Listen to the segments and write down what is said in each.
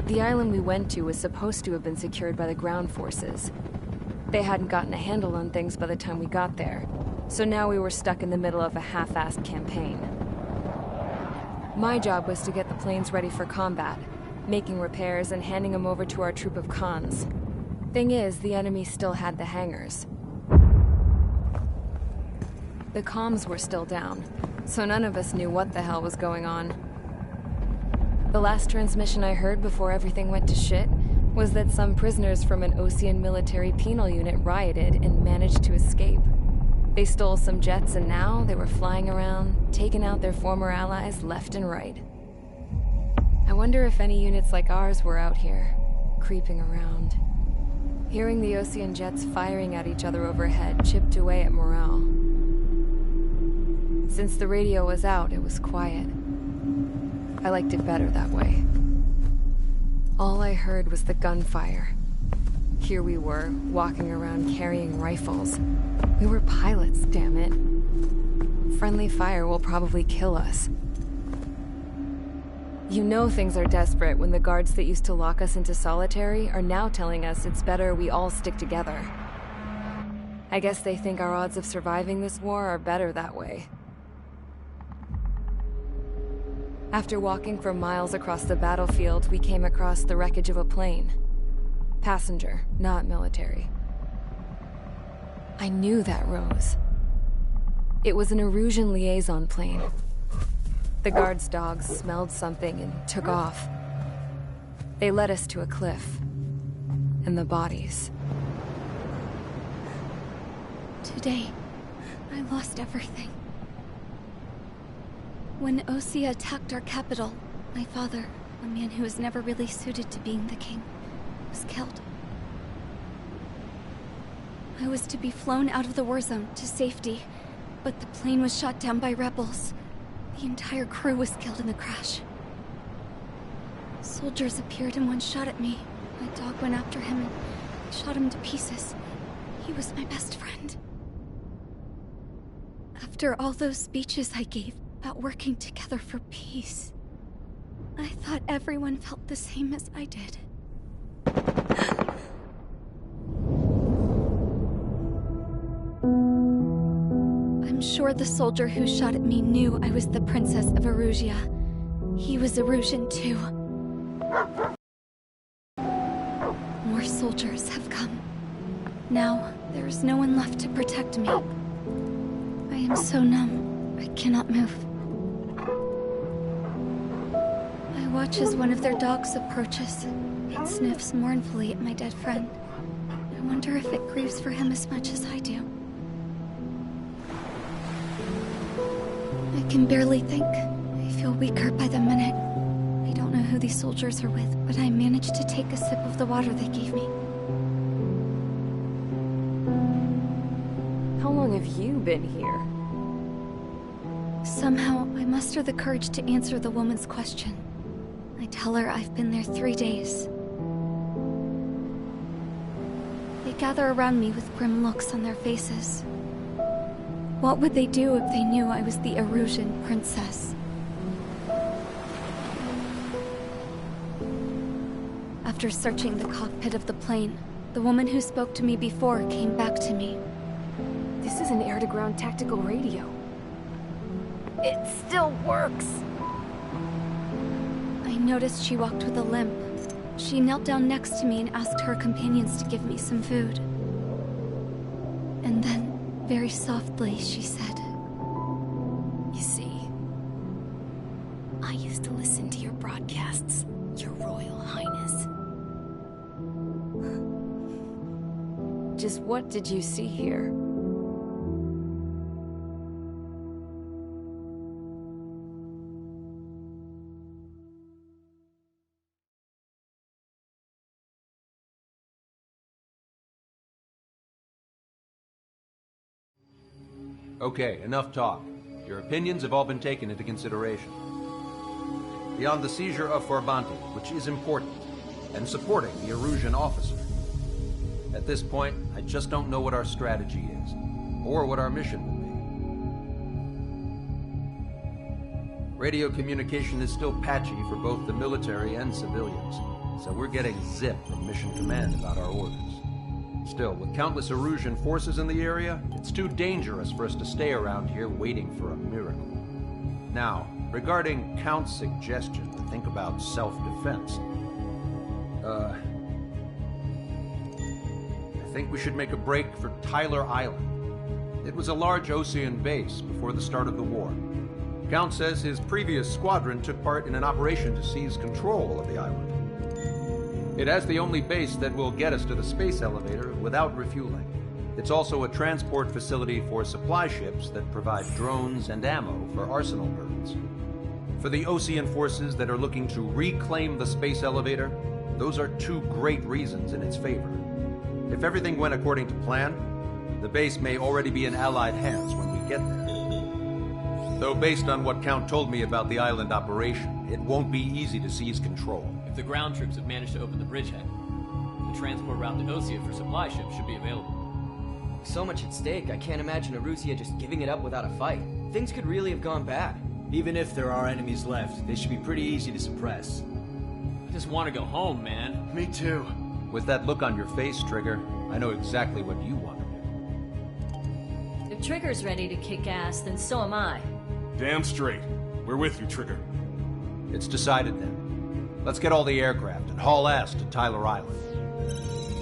The island we went to was supposed to have been secured by the ground forces. They hadn't gotten a handle on things by the time we got there, so now we were stuck in the middle of a half-assed campaign. My job was to get the planes ready for combat, making repairs and handing them over to our troop of cons. Thing is, the enemy still had the hangars. The comms were still down, so none of us knew what the hell was going on. The last transmission I heard before everything went to shit was that some prisoners from an Osean military penal unit rioted and managed to escape. They stole some jets and now they were flying around, taking out their former allies left and right. I wonder if any units like ours were out here, creeping around. Hearing the Osean jets firing at each other overhead chipped away at morale. Since the radio was out, it was quiet. I liked it better that way. All I heard was the gunfire. Here we were, walking around carrying rifles. We were pilots, damn it. Friendly fire will probably kill us. You know things are desperate when the guards that used to lock us into solitary are now telling us it's better we all stick together. I guess they think our odds of surviving this war are better that way. After walking for miles across the battlefield, we came across the wreckage of a plane. Passenger, not military. I knew that rose. It was an Erusian liaison plane. The guard's dogs smelled something and took off. They led us to a cliff. And the bodies. Today, I lost everything. When Osea attacked our capital, my father, a man who was never really suited to being the king, was killed. I was to be flown out of the war zone to safety, but the plane was shot down by rebels. The entire crew was killed in the crash. Soldiers appeared and one shot at me. My dog went after him and shot him to pieces. He was my best friend. After all those speeches I gave about working together for peace, I thought everyone felt the same as I did. I'm sure the soldier who shot at me knew I was the Princess of Erusia. He was Erusian too. More soldiers have come. Now, there is no one left to protect me. I am so numb, I cannot move. I watch as one of their dogs approaches. It sniffs mournfully at my dead friend. I wonder if it grieves for him as much as I do. I can barely think. I feel weaker by the minute. I don't know who these soldiers are with, but I managed to take a sip of the water they gave me. How long have you been here? Somehow, I muster the courage to answer the woman's question. I tell her I've been there 3 days. They gather around me with grim looks on their faces. What would they do if they knew I was the Erusian princess? After searching the cockpit of the plane, the woman who spoke to me before came back to me. This is an air-to-ground tactical radio. It still works! I noticed she walked with a limp. She knelt down next to me and asked her companions to give me some food. And then, very softly, she said, "You see, I used to listen to your broadcasts, Your Royal Highness." Just what did you see here? Okay, enough talk. Your opinions have all been taken into consideration. Beyond the seizure of Foulke, which is important, and supporting the Erusian officer, at this point, I just don't know what our strategy is, or what our mission will be. Radio communication is still patchy for both the military and civilians, so we're getting zip from Mission Command about our orders. Still, with countless Erusian forces in the area, it's too dangerous for us to stay around here waiting for a miracle. Now, regarding Count's suggestion to think about self-defense, I think we should make a break for Tyler Island. It was a large Osean base before the start of the war. Count says his previous squadron took part in an operation to seize control of the island. It has the only base that will get us to the space elevator without refueling. It's also a transport facility for supply ships that provide drones and ammo for arsenal birds. For the Osean forces that are looking to reclaim the space elevator, those are two great reasons in its favor. If everything went according to plan, the base may already be in Allied hands when we get there. Though based on what Count told me about the island operation, it won't be easy to seize control. If the ground troops have managed to open the bridgehead, the transport route to Osea for supply ships should be available. With so much at stake, I can't imagine Erusia just giving it up without a fight. Things could really have gone bad. Even if there are enemies left, they should be pretty easy to suppress. I just want to go home, man. Me too. With that look on your face, Trigger, I know exactly what you want to do. If Trigger's ready to kick ass, then so am I. Damn straight. We're with you, Trigger. It's decided then. Let's get all the aircraft and haul ass to Tyler Island.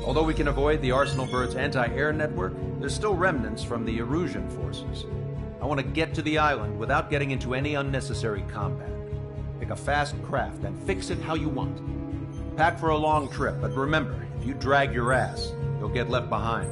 Although we can avoid the Arsenal Bird's anti-air network, there's still remnants from the Erusian forces. I want to get to the island without getting into any unnecessary combat. Pick a fast craft and fix it how you want. Pack for a long trip, but remember, if you drag your ass, you'll get left behind.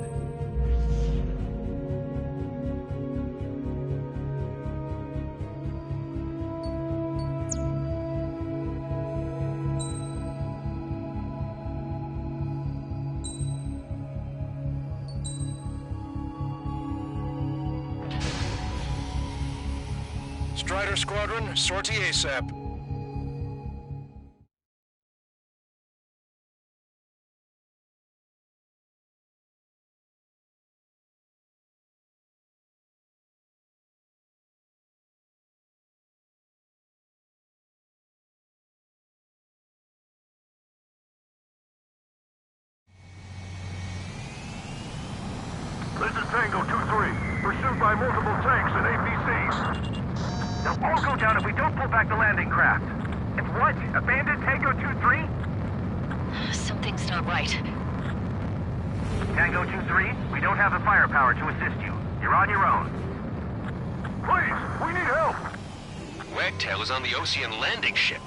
Strider Squadron, sortie ASAP. This is Tango 2-3, pursued by multiple tanks and APCs. They'll all go down if we don't pull back the landing craft. If what? Abandoned Tango 2-3? Something's not right. Tango 2-3, we don't have the firepower to assist you. You're on your own. Please, we need help! Wagtail is on the Osean landing ship.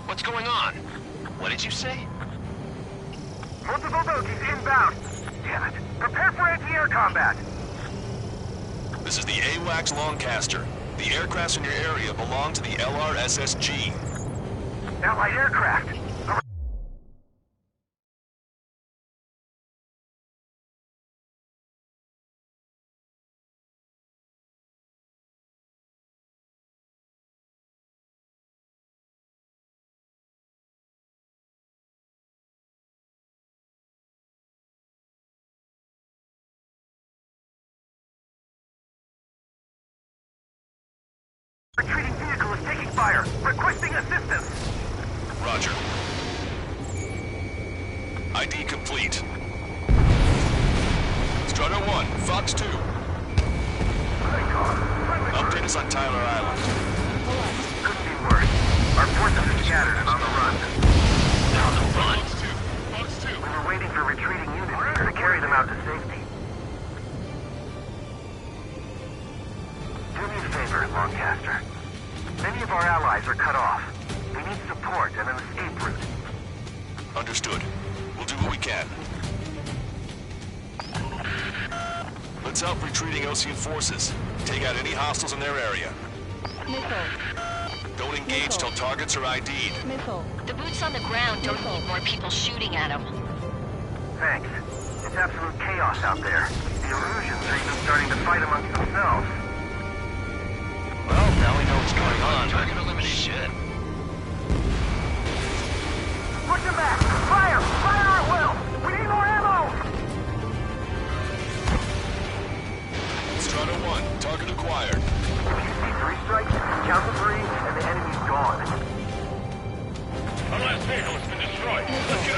What's going on? What did you say? Multiple bogies inbound. Damn it. Prepare for anti-air combat. This is the AWACS Longcaster. The aircrafts in your area belong to the LRSSG. Allied aircraft. Retreating vehicle is taking fire. Requesting assistance. Roger. ID complete. Strider 1, Fox 2. Thank God. Update us on Tyler Island. Couldn't be worse. Our forces are scattered and on the run. On the run. Fox 2. We were waiting for retreating units to carry them out to safety. Do me a favor, Longcaster. Many of our allies are cut off. We need support and an escape route. Understood. We'll do what we can. Let's help retreating Osean forces. Take out any hostiles in their area. Missile. Don't engage till targets are ID'd. Missile. The boots on the ground don't need more people shooting at them. Thanks. It's absolute chaos out there. The Erusians are even starting to fight amongst themselves. Well, now we know what's going on. Target elimination. Shit. Push them back! Fire! Fire at will! We need more ammo! Strider 1, target acquired. You see 3 strikes, count to 3, and the enemy's gone. Our last vehicle has been destroyed. Let's get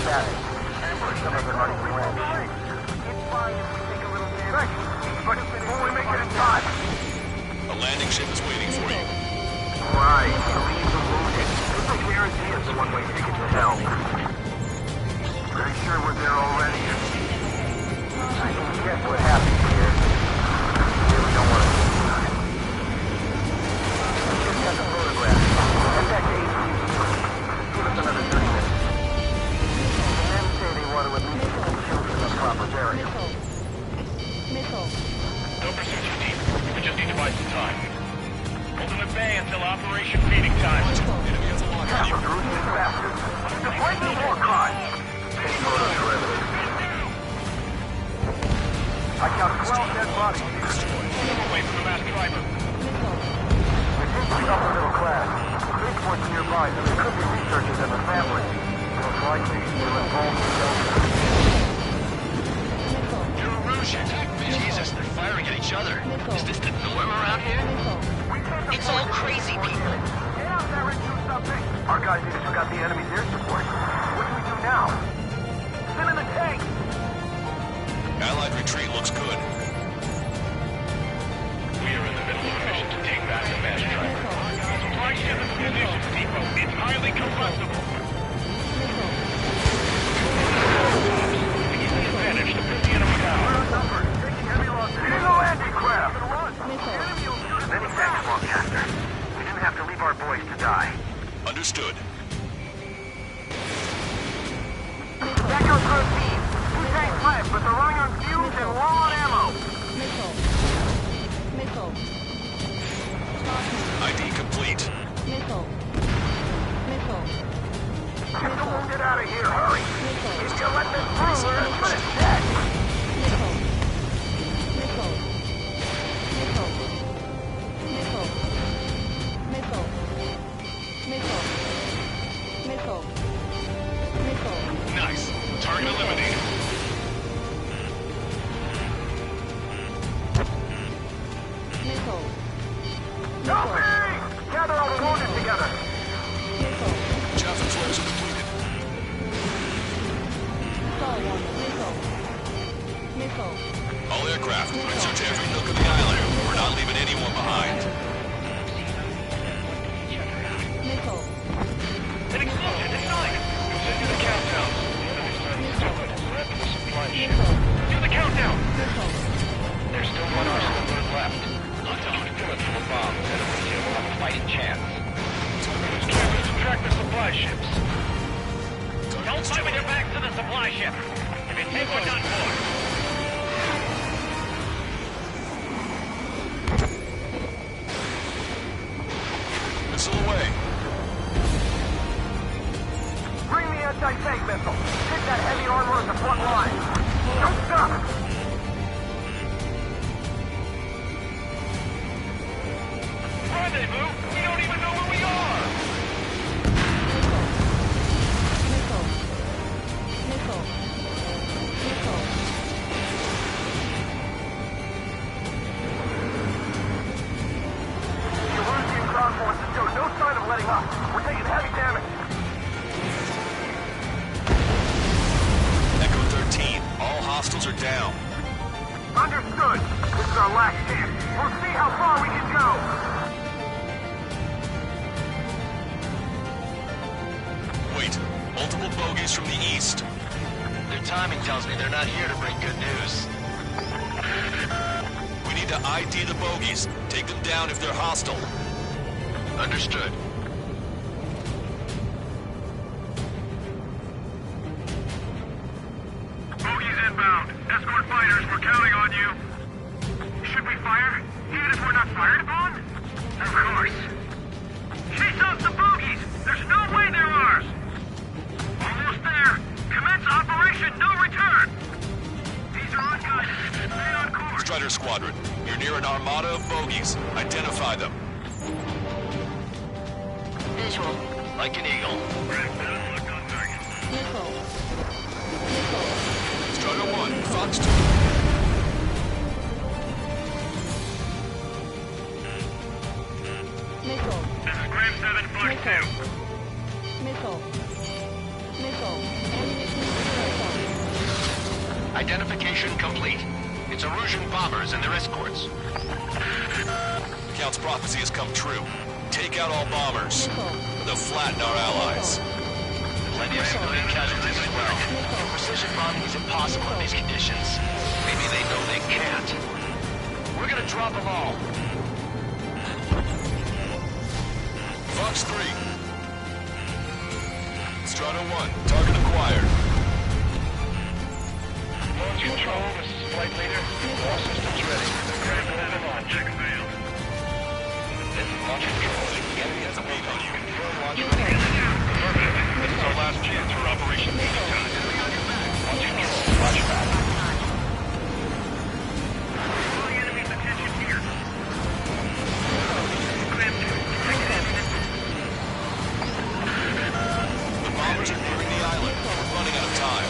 status. Some of them running away. It's fine if we take a little damage. But will we make it in time? A landing ship is waiting for you. Right. Leave the wounded. It's a guarantee it's a one-way ticket to hell. Pretty sure we're there already. I can guess what happened here. Really don't want to see it. Just got the photograph. Head back to HQ. Give us another 30 minutes. And then say they want to at least get the children in a proper burial. Don't pursue too deep. We just need to buy some time. Hold them at bay until Operation Feeding Time. Enemy has a lock on you. Ruthless bastards. Deflate the war crime. Take photos for evidence. I count 12 dead bodies. Away from the mass driver. It seems to be upper middle class. Spaceport's nearby, so there could be researchers and the family. Most likely, they're involved in Delta. You're Erusian. Jesus, they're firing at each other. Is this the norm around here? It's all crazy people. Get out there and do something. Our guys even took out the enemy's air support. What do we do now? Send in the tank. Allied retreat looks good. We are in the middle of a mission to take back the mass driver. The supply ship is munitions depot. It's highly combustible. We need the advantage to put the enemy down. We're outnumbered. Taking heavy losses. Get in the landing craft. The enemy will shoot us. Many thanks, Walkcaster. We didn't have to leave our boys to die. Understood. That goes for a team. Two tanks left, but they're running on fumes and low on ammo. ID complete. Get the wounded out of here, hurry! If you let this through, we're as good as dead! Nice. Target eliminated. Help me! Gather all the wounded together! Chaff and flares are completed. All aircraft, search every nook of the island. We're not leaving anyone behind. An explosion inside! Do the countdown. Do the countdown! There's still one arsenal load left. Lots of units from the bomb. We'll have a fighting chance. Let's try to subtract the supply ships. Don't fight with your back to the supply ship. If you take one done for. Missile away. Bring the anti-tank missile! Hit that heavy armor at the front line! Don't stop! Rendezvous? We don't even know where we are! The Erusian ground forces show no sign of letting up. We're taking heavy damage. Echo 13. All hostiles are down. Understood. This is our last chance. We'll see how far we can go. Wait. Multiple bogies from the east. Their timing tells me they're not here to bring good news. We need to ID the bogies. Take them down if they're hostile. Understood. Bogies inbound. Escort fighters, we're counting on you. Should we fire? Even if we're not fired upon? Of course. Chase off the bogies! There's no way they're ours! Almost there. Commence Operation No Return! These are our guys. Stay on course. Strider Squadron, you're near an armada of bogies. Identify them. Visual. Like an eagle. Strider 1, Fox 2. This is Graham 7, Fox 2. Missile. Identification complete. It's Erusian bombers and their escorts. The Count's prophecy has come true. Take out all bombers. They'll flatten our allies. Plenty of civilian casualties as well. Precision bombing is impossible in these conditions. Maybe they know they can't. We're gonna drop them all. Fox 3. Strato 1, target acquired. Launch control, this is flight leader. All systems ready. Critical to launch. This is launch control. The enemy has a waypoint. Confirm launch ready. Affirmative. This is our last chance for Operation Peacetime. Launch control. Watch back. All the enemy's attention here. The bombers are nearing the island. We're running out of time.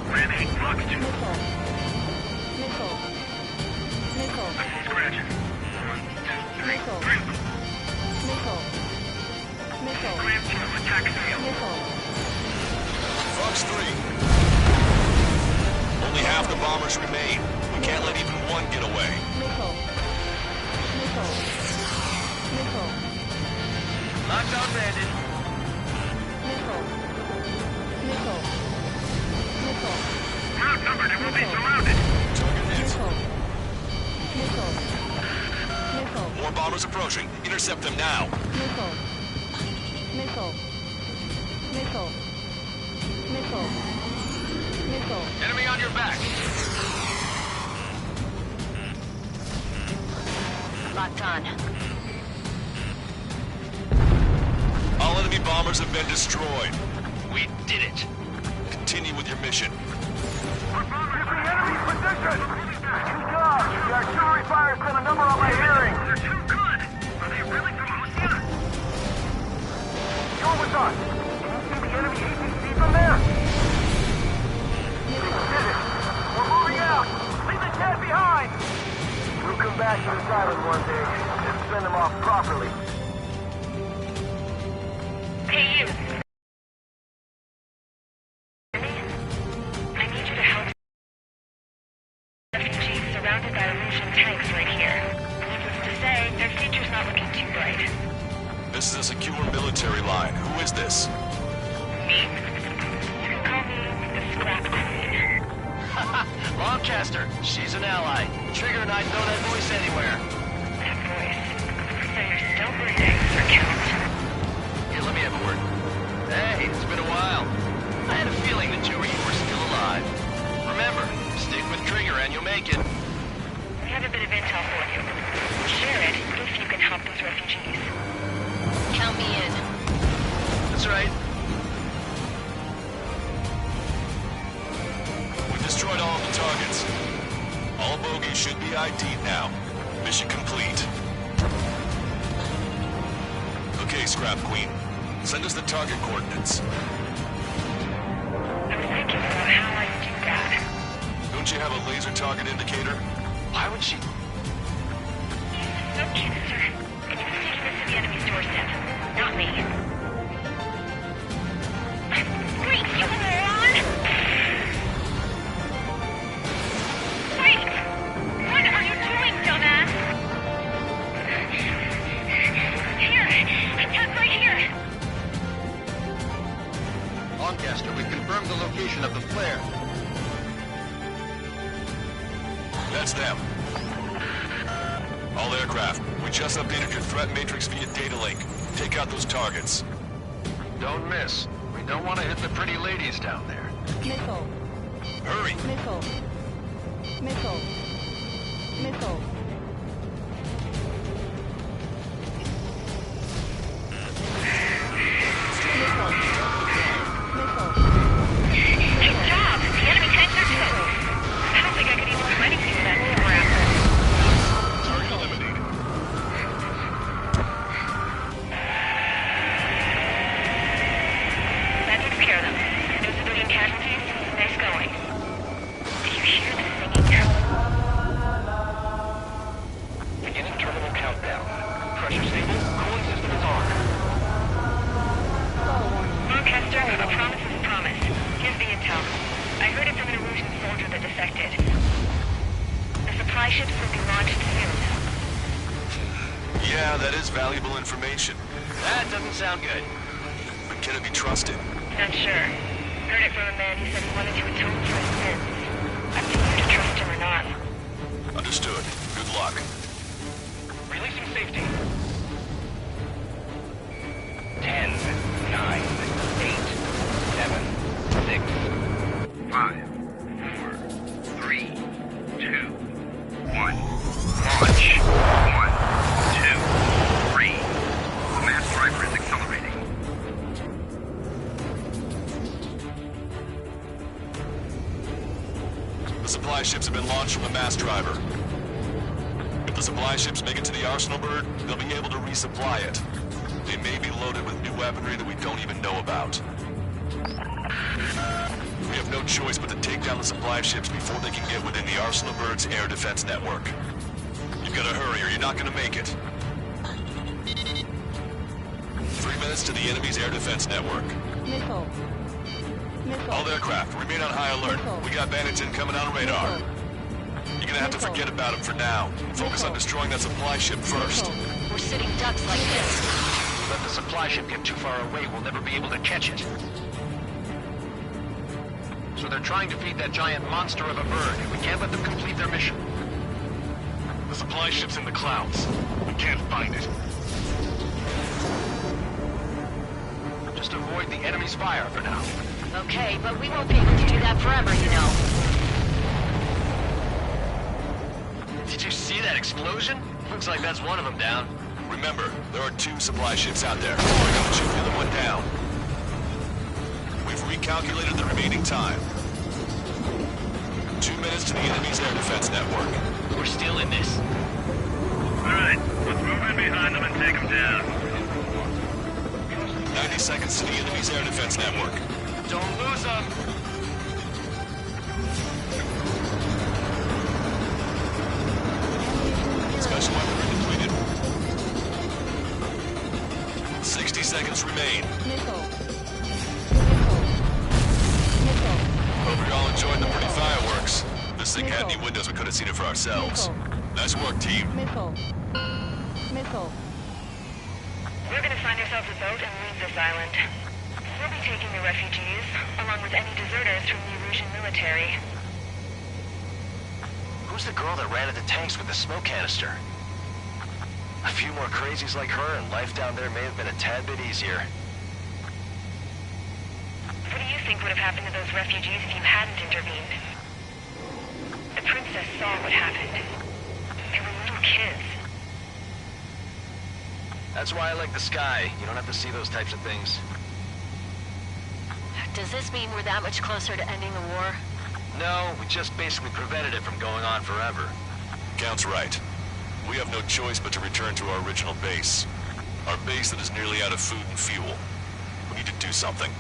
Ready, Fox 2. I see scratches. 1, 2, 3. Clamp 2, attack field. Fox 3. Only half the bombers remain. We can't let even one get away. Lockdown bandit. Outnumbered and will be surrounded. More bombers approaching. Intercept them now. Enemy on your back. Locked on. All enemy bombers have been destroyed. We did it. Continue with your mission. We're bombing the enemy's position. Good job. The artillery fire's done a number on my hearing. They're too good. Are they really from Osea? You're with us. Can you see the enemy APC from there? They did it. We're moving out. Leave the dead behind. We'll come back to this island one day and send them off properly. Hey, you. I need you to help refugees surrounded by Erusian tanks right here. Needless to say, their future's not looking too bright. This is a secure military line. Who is this? Me? You can call me the Scrap Queen. Lancaster. She's an ally. Trigger and I'd know that voice anywhere. That voice. So you're still breathing, Sir Count. Here, let me have a word. Hey, it's been a while. I had a feeling the two of you were still alive. Remember, stick with Trigger and you'll make it. We have a bit of intel for you. Share it if you can help those refugees. Count me in. That's right. We destroyed all of the targets. All bogies should be ID'd now. Mission complete. Okay, Scrap Queen. Send us the target coordinates. I was thinking about how I'd do that. Don't you have a laser target indicator? Why would she... Okay, sir. It's taking this to the enemy's doorstep. Not me. Great, you moron! Wait! What are you doing, dumbass? Here! Attack right here! Lancaster, we've confirmed the location of the flare. That's them. All aircraft, we just updated your threat matrix via data link. Take out those targets. Don't miss. We don't want to hit the pretty ladies down there. Missile. Hurry! Missile. Missile. Missile. Good job! The enemy tanks are toast. I don't think I could even do anything with that scrap. Target eliminated. That took care of them. No civilian casualties. Nice going. Do you hear the singing? pressure stable. Cooling system is on. Lancaster, a promise is a promise. Here's the intel. I heard it from an illusion soldier that defected. The supply ships will be launched soon. Yeah, that is valuable information. That doesn't sound good. But can it be trusted? Not sure. Heard it from a man who said he wanted to atone for his sins. Up to you to trust him or not. Understood. Good luck. Releasing safety. 10, 9, 8, 7, 6, 5, 4, 3, 2, 1. Launch. 1, 2, 3. The mass driver is accelerating. The supply ships have been launched from the mass driver. If the supply ships make it to the arsenal bird, they'll be able to resupply it. They may be loaded with new weaponry that we don't even know about. We have no choice but to take down the supply ships before they can get within the arsenal bird's air defense network. You've got to hurry or you're not going to make it. 3 minutes to the enemy's air defense network. Missile. All aircraft, remain on high alert. We got bandits incoming on radar. You're gonna have to forget about them for now. Focus on destroying that supply ship first. We're sitting ducks like this. Let the supply ship get too far away, we'll never be able to catch it. So they're trying to feed that giant monster of a bird. We can't let them complete their mission. The supply ship's in the clouds. We can't find it. Just avoid the enemy's fire for now. Okay, but we won't be able to do that forever, you know. Did you see that explosion? Looks like that's one of them down. Remember, there are 2 supply ships out there. We're gonna shoot the other one down. We've recalculated the remaining time. 2 minutes to the enemy's air defense network. We're still in this. Alright, let's move in behind them and take them down. 90 seconds to the enemy's air defense network. Don't lose them! Special weaponry depleted. 60 seconds remain. Hope you all enjoyed the pretty fireworks. This thing had any windows, we could have seen it for ourselves. Nice work, team. Missile. We're gonna find ourselves a boat and leave this island. We'll be taking the refugees, along with any deserters from the Erusian military. Who's the girl that ran at the tanks with the smoke canister? A few more crazies like her and life down there may have been a tad bit easier. What do you think would have happened to those refugees if you hadn't intervened? The princess saw what happened. They were little kids. That's why I like the sky. You don't have to see those types of things. Does this mean we're that much closer to ending the war? No, we just basically prevented it from going on forever. Count's right. We have no choice but to return to our original base. Our base that is nearly out of food and fuel. We need to do something.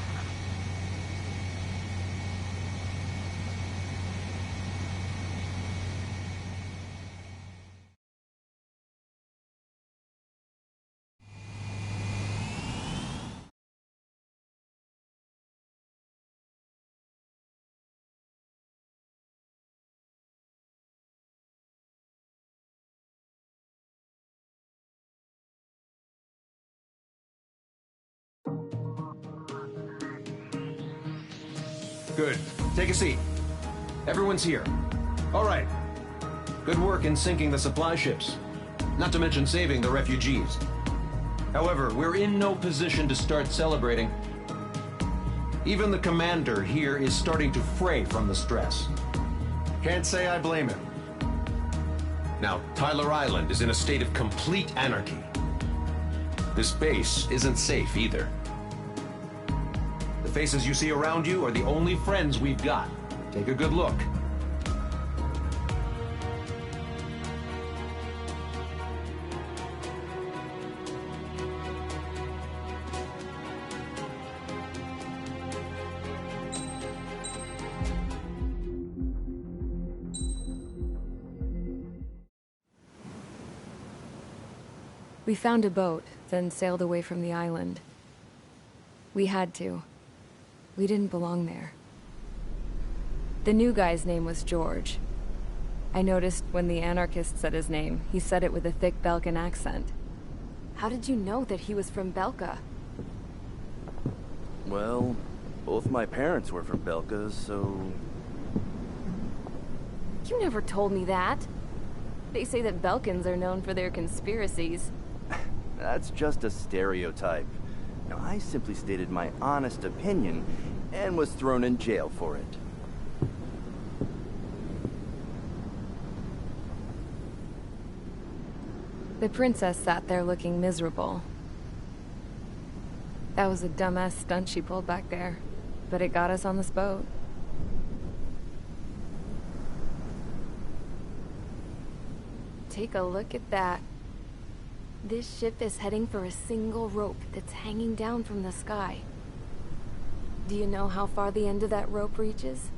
Good. Take a seat. Everyone's here. All right. Good work in sinking the supply ships. Not to mention saving the refugees. However, we're in no position to start celebrating. Even the commander here is starting to fray from the stress. Can't say I blame him. Now, Tyler Island is in a state of complete anarchy. This base isn't safe either. The faces you see around you are the only friends we've got. Take a good look. We found a boat, then sailed away from the island. We had to. We didn't belong there. The new guy's name was George. I noticed when the anarchist said his name, he said it with a thick Belkan accent. How did you know that he was from Belka? Well, both my parents were from Belka, so... You never told me that. They say that Belkans are known for their conspiracies. That's just a stereotype. Now, I simply stated my honest opinion and was thrown in jail for it. The princess sat there looking miserable. That was a dumbass stunt she pulled back there, but it got us on this boat. Take a look at that. This ship is heading for a single rope that's hanging down from the sky. Do you know how far the end of that rope reaches?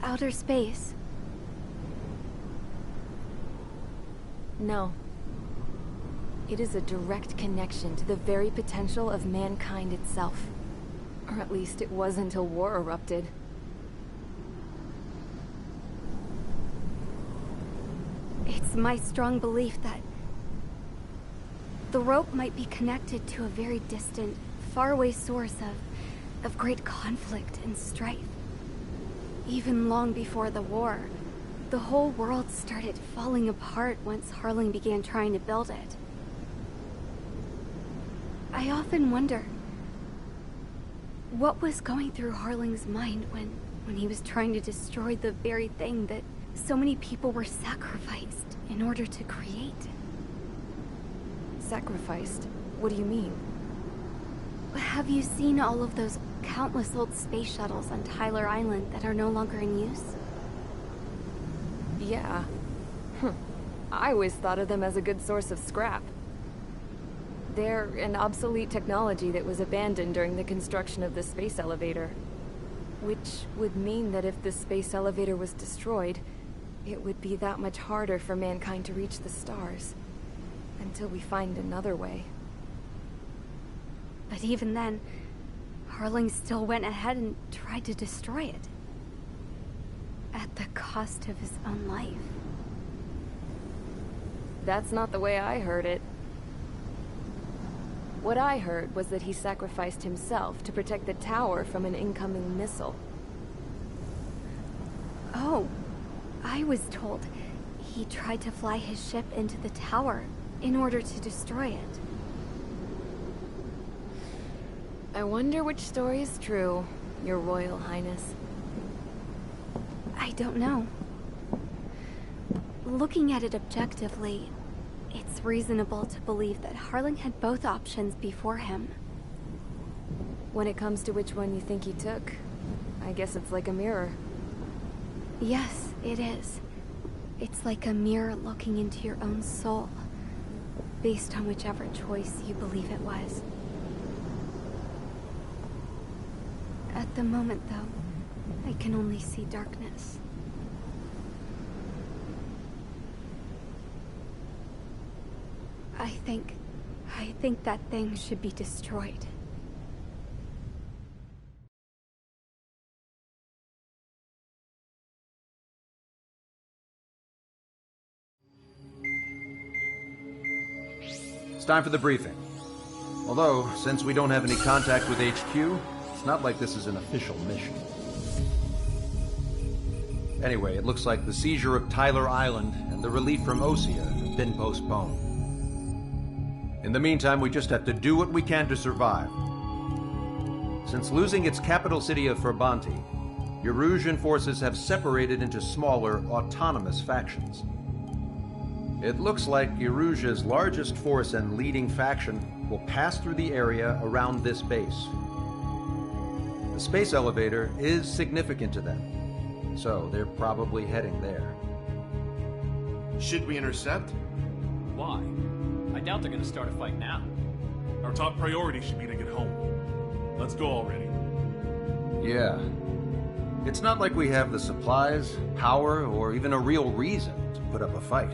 Outer space. No. It is a direct connection to the very potential of mankind itself. Or at least it was until war erupted. It's my strong belief that the rope might be connected to a very distant, faraway source of great conflict and strife. Even long before the war, the whole world started falling apart once Harling began trying to build it. I often wonder what was going through Harling's mind when he was trying to destroy the very thing that so many people were sacrificed in order to create. Sacrificed? What do you mean? Have you seen all of those countless old space shuttles on Tyler Island that are no longer in use? Yeah. I always thought of them as a good source of scrap. They're an obsolete technology that was abandoned during the construction of the space elevator. Which would mean that if the space elevator was destroyed, it would be that much harder for mankind to reach the stars. Until we find another way. But even then, Harling still went ahead and tried to destroy it. At the cost of his own life. That's not the way I heard it. What I heard was that he sacrificed himself to protect the tower from an incoming missile. Oh, I was told he tried to fly his ship into the tower in order to destroy it. I wonder which story is true, Your Royal Highness. I don't know. Looking at it objectively, it's reasonable to believe that Harling had both options before him. When it comes to which one you think he took, I guess it's like a mirror. Yes, it is. It's like a mirror looking into your own soul, based on whichever choice you believe it was. At the moment, though, I can only see darkness. I think that thing should be destroyed. It's time for the briefing. Although, since we don't have any contact with HQ, it's not like this is an official mission. Anyway, it looks like the seizure of Tyler Island and the relief from Osea have been postponed. In the meantime, we just have to do what we can to survive. Since losing its capital city of Foulke, Erusian forces have separated into smaller, autonomous factions. It looks like Erusia's largest force and leading faction will pass through the area around this base. The space elevator is significant to them, so they're probably heading there. Should we intercept? Why? I doubt they're gonna start a fight now. Our top priority should be to get home. Let's go already. Yeah. It's not like we have the supplies, power, or even a real reason to put up a fight.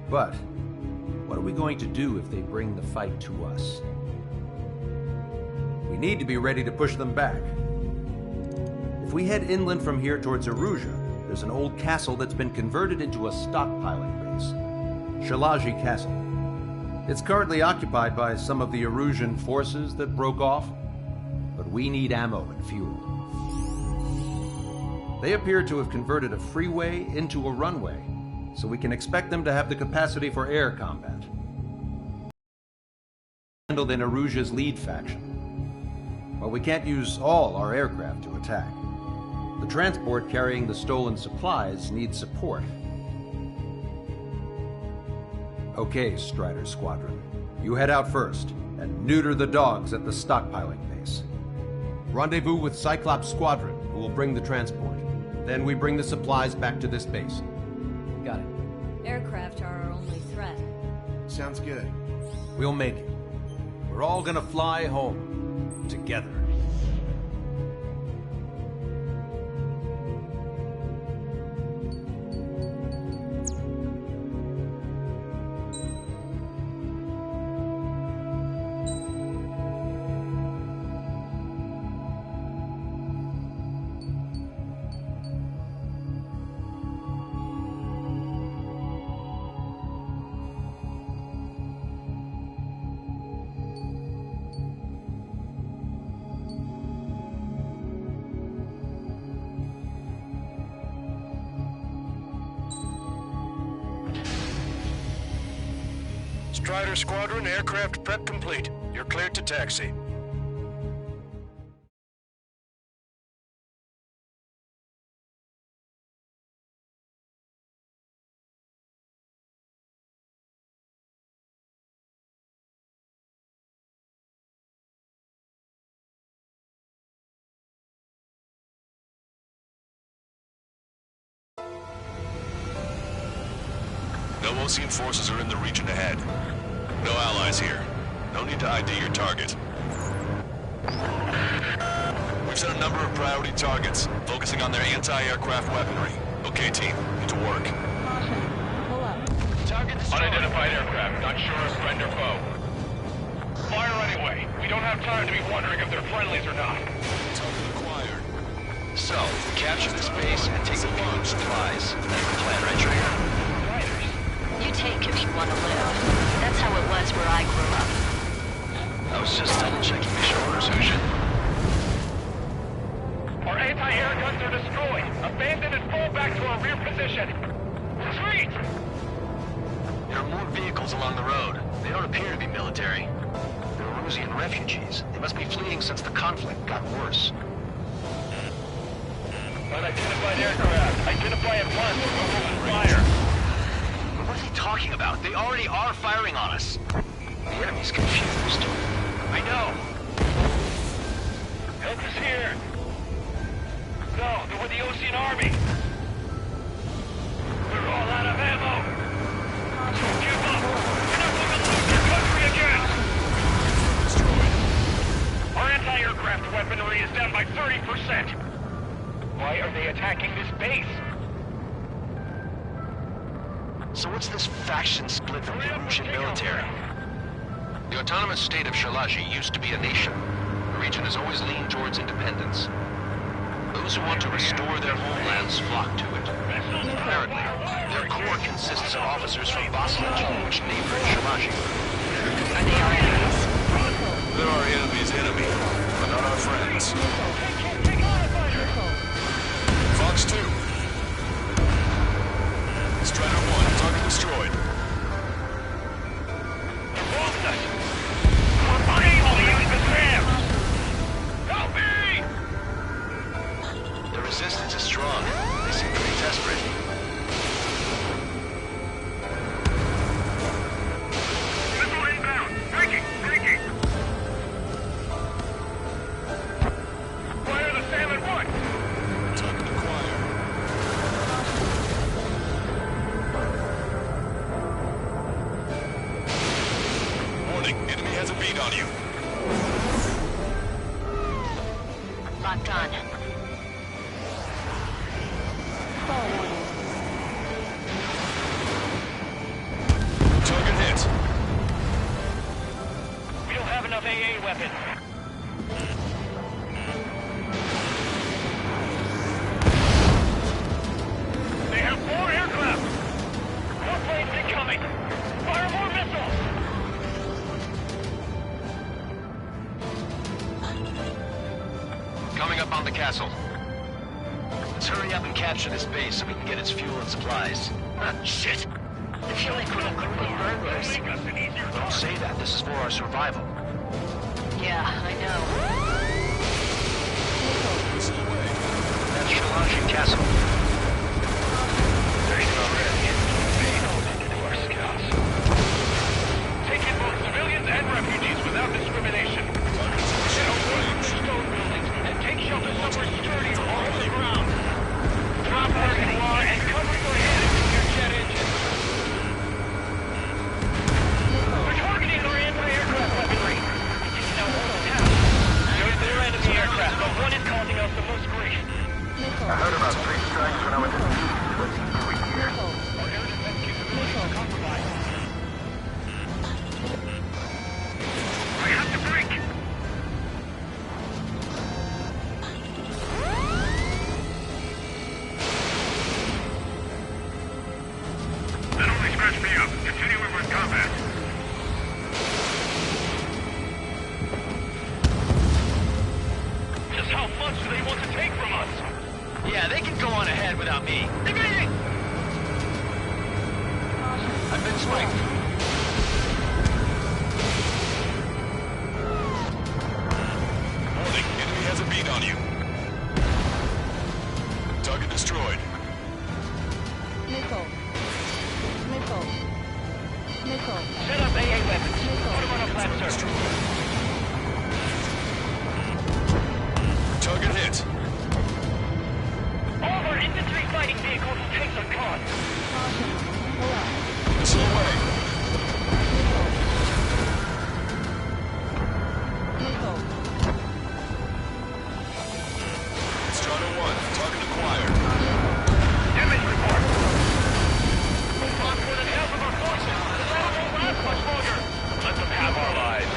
But what are we going to do if they bring the fight to us? We need to be ready to push them back. If we head inland from here towards Erusia, there's an old castle that's been converted into a stockpiling base. Shalaji Castle. It's currently occupied by some of the Erusian forces that broke off, but we need ammo and fuel. They appear to have converted a freeway into a runway, so we can expect them to have the capacity for air combat. Handled in Erusia's lead faction. While we can't use all our aircraft to attack, the transport carrying the stolen supplies needs support. Okay, Strider Squadron. You head out first and neuter the dogs at the stockpiling base. Rendezvous with Cyclops Squadron, who will bring the transport. Then we bring the supplies back to this base. Got it. Aircraft are our only threat. Sounds good. We'll make it. We're all gonna fly home. Together. Strider Squadron, aircraft prep complete. You're cleared to taxi. No Osean forces are in the region ahead. No allies here. No need to ID your target. We've set a number of priority targets, focusing on their anti-aircraft weaponry. Okay, team, get to work. Pull up. Target destroyed. Unidentified aircraft, not sure if friend or foe. Fire anyway. We don't have time to be wondering if they're friendlies or not. Target acquired. So, capture this base and take the bomb supplies. That's the plan, right, Trigger? You take if you want to live. That's how it was where I grew up. I was just double-checking the shoulders, Ocean. Our anti-air guns are destroyed. Abandon and fall back to our rear position. Retreat! There are more vehicles along the road. They don't appear to be military. They're Erusian refugees. They must be fleeing since the conflict got worse. Unidentified aircraft. Identify at once or go open fire. What is he talking about? They already are firing on us. The enemy's confused. I know. Help is here. No, they're with the Osean army. We're all out of ammo. Don't give up. You're not going to lose your country again. Destroyed. Our anti-aircraft weaponry is down by 30%. Why are they attacking this base? So what's this faction split from the Erusian military? The autonomous state of Shalaji used to be a nation. The region has always leaned towards independence. Those who want to restore their homelands flock to it. Apparently, their core consists of officers from Baslaj, which neighbor Shalaji. Are they our enemies? They're our enemy's enemy, but not our friends. Fox 2. Strider 1, target destroyed. We're unable to use the trams! Help me! The resistance is strong. They seem pretty desperate. Missile inbound! Breaking! Breaking! Fire the Salmon 1! Target acquired. Warning, enemy has a bead on you. Locked on. AA weapons. They have 4 aircraft! More planes incoming! Fire more missiles! Coming up on the castle. Let's hurry up and capture this base so we can get its fuel and supplies. Shit! I feel like we're a group of burglars. Don't say that. This is for our survival. Yeah, I know. That's Shalashi Castle. Taken already. Payload into our scouts. Taking both civilians and refugees without discrimination. Get away from the stone buildings and take shelter somewhere sturdier off the ground. Drop parking lot and cover your head into your jet engine. They're targeting our anti-aircraft weaponry. It's now all town. There's their enemy aircraft, but one is causing us the most grief. I heard about 3 strikes when I was in What's he doing here? Our air defense capabilities are compromised. I have to break! That only scratched me up. Continue with combat. Just how much do they want to take from us? Yeah, they can go on ahead without me. Evading! I've been swiped. Warning, enemy has a beat on you. Target destroyed. Missile. Missile. Missile. Set up AA weapons. Put them on a flat surface. Target hit. All of our infantry fighting vehicles and tanks are gone. Missile away. Missile. Strata 1, target acquired. Damage report. We've lost more than half of our forces. The battle won't last much longer. Let them have our lives.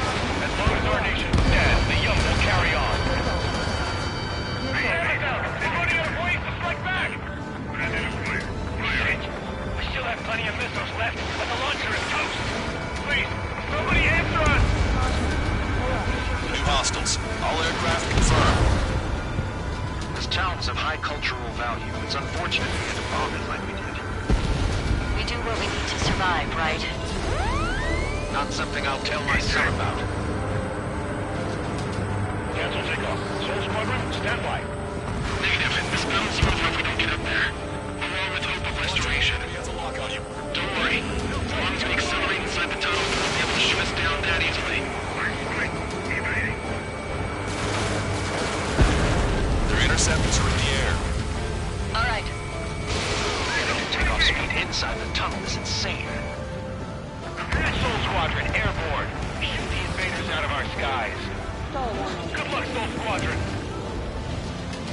As long as our nation stands, the young will carry on. Stand down. They're running out of ways to strike back. Shit. We still have plenty of missiles left, but the launcher is toast. Please, somebody answer us. New hostiles. All aircraft confirmed. This town's of high cultural value. It's unfortunate we had to bomb it like we did. We do what we need to survive, right? Not something I'll tell my son about. Cancel takeoff. Soul Squadron, stand by. Negative. This bounce off if we don't get up there. Along with hope of restoration. Enemy has a lock on you. Don't worry. As long as we accelerate inside the tunnel, they'll be able to shoot us down that easily. Their interceptors are in the air. All right. Getting to takeoff speed inside the tunnel is insane. Soul Squadron, airborne. Shoot the invaders out of our skies. Stall warning. Good luck, Soul Squadron.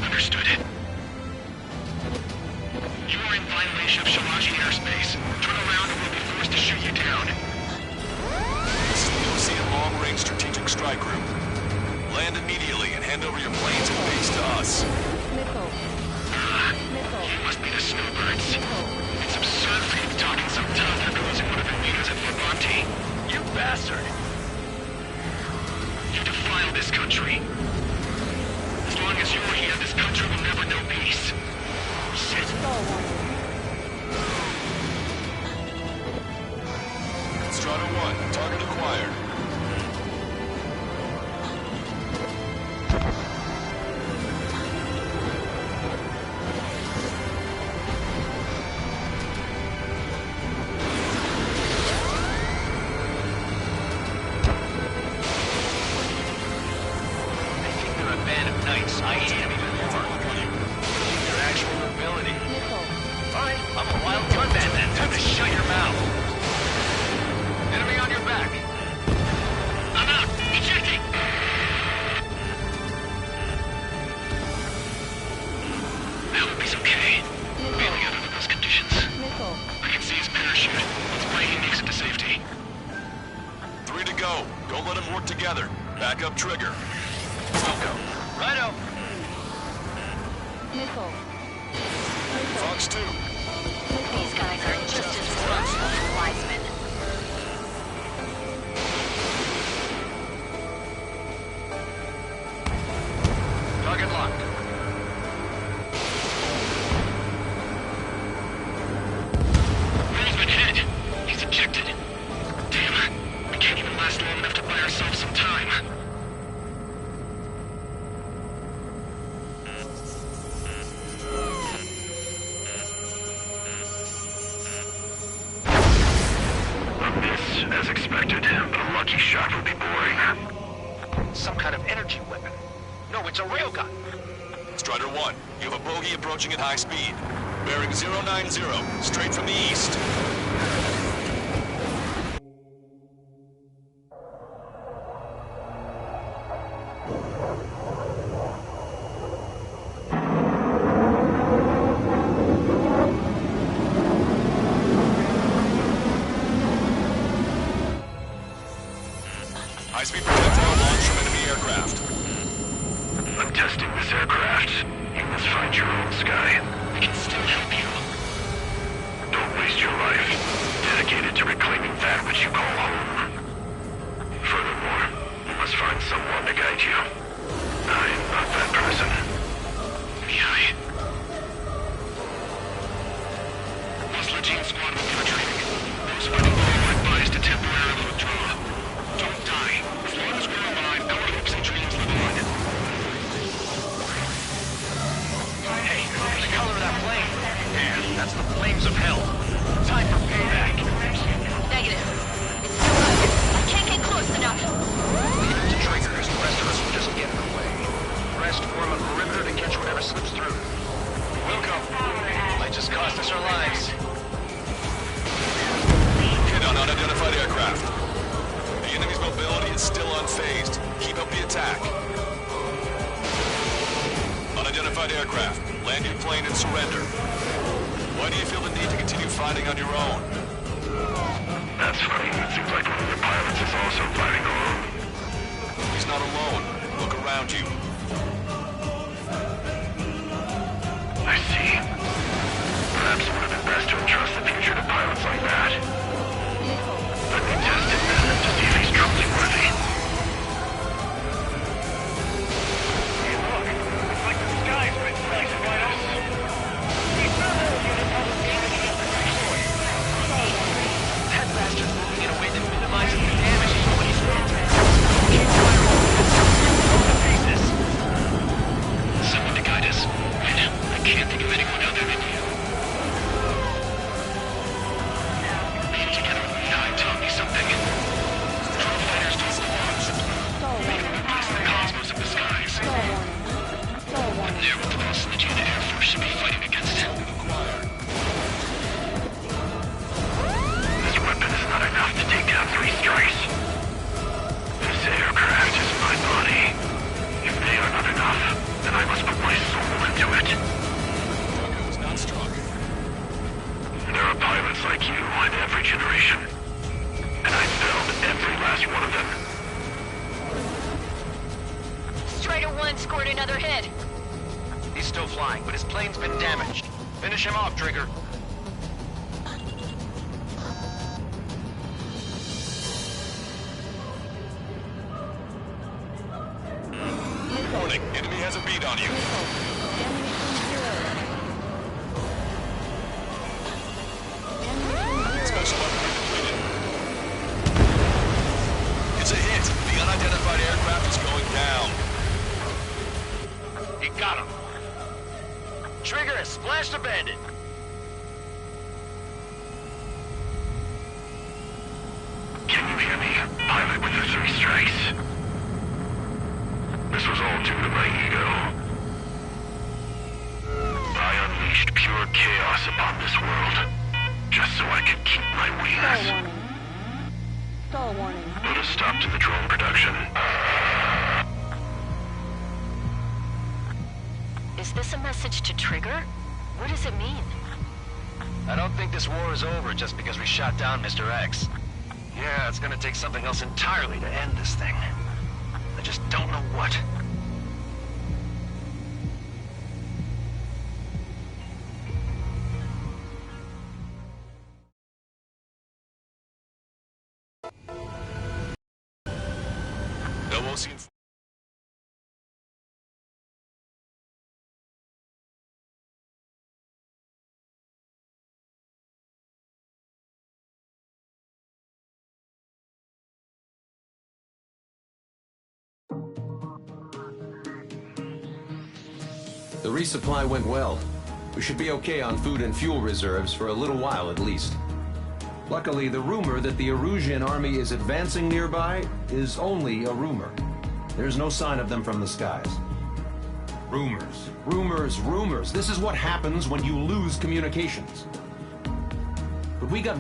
Understood it. You are in violation of Shalashi airspace. Turn around or we'll be forced to shoot you down. This is the Ocean Long-Range Strategic Strike Group. Land immediately and hand over your planes and base to us. Missile. Missile. You must be the snowbirds. Missile. It's absurd for you to talk in some town after losing one of your leaders at Foulke. You bastard! You defile this country. As long as you're here, this country will never know peace. Shit. Stall warning. Strata 1, target acquired. Knights, I hate them even more. Their actual nobility. Alright, I'm a wild gunman then. Time to shut your mouth. Enemy on your back. I'm out. Ejecting. I hope he's okay. Bailing out under those conditions. I can see his parachute. Let's pray he makes it to safety. 3 to go. Don't let them work together. Back up trigger. Foulke. Righto. Nickel. Fox 2. These guys are just as responsible for Wiseman. Target locked. Wiseman hit. He's ejected. Damn. We can't even last long enough to buy ourselves some time. A miss, as expected, but a lucky shot would be boring. Some kind of energy weapon. No, it's a railgun. Strider 1, you have a bogey approaching at high speed. Bearing 090, straight from the east. High-speed projectile launch from enemy aircraft. I'm testing this aircraft. You must find your own sky. I can still help you. Don't waste your life. Dedicated to reclaiming that which you call home. Furthermore, you must find someone to guide you. I'm not that person. Yeah. Muscle Team Squad will penetrate. Those fighting below are advised to temporarily withdraw. Don't die. As long as we're alive, our hopes and dreams live on. Hey, look at the color of that flame. Yeah, that's the flames of hell. Time for payback. Negative. It's too much. I can't get close enough. Leave it to triggers. The rest of us will just get in the way. The rest form a perimeter to catch whatever slips through. Welcome. Might just cost us our lives. Hit on unidentified aircraft. The enemy's mobility is still unfazed. Keep up the attack. Unidentified aircraft. Land your plane and surrender. Why do you feel the need to continue fighting on your own? That's funny. It seems like one of the pilots is also fighting alone. He's not alone. Look around you. I see. Perhaps it would have been best to entrust the future to pilots like that. Let me test it then to see if he's truly worthy. Hey, look. Looks like the sky's been sliced right off. These thermal units have a damage against the crystalloid. That bastard's moving in a way that minimizes the damage to what he's doing. Keep fire on the pieces. Someone to guide us. Wait, I can't think of anyone other than you. Being together with Nine taught me something. True fighters don't launch. They don't replace the cosmos of the skies. I'm there with the velocity the Air Force should be fighting against. This weapon is not enough to take down 3 strikes. This aircraft is my body. If they are not enough, then I must put my soul into it. Foulke was not struck. There are pilots like you in every generation. And I failed every last one of them. Strider 1 scored another hit. He's still flying, but his plane's been damaged. Finish him off, Trigger. Warning, enemy has a beat on you. Special weapon completed. It's a hit. The unidentified aircraft is going down. You got him. Trigger has splashed a bandit. Can you hear me, pilot with the 3 strikes? This was all due to my ego. I unleashed pure chaos upon this world, just so I could keep my wings. Stall warning. Put a stop to the drone production. Is this a message to Trigger? What does it mean? I don't think this war is over just because we shot down Mr. X. Yeah, it's gonna take something else entirely to end this thing. just don't know what. The resupply went well. We should be okay on food and fuel reserves for a little while at least. Luckily, the rumor that the Erusian army is advancing nearby is only a rumor. There's no sign of them from the skies. Rumors, rumors, rumors. This is what happens when you lose communications. But we got...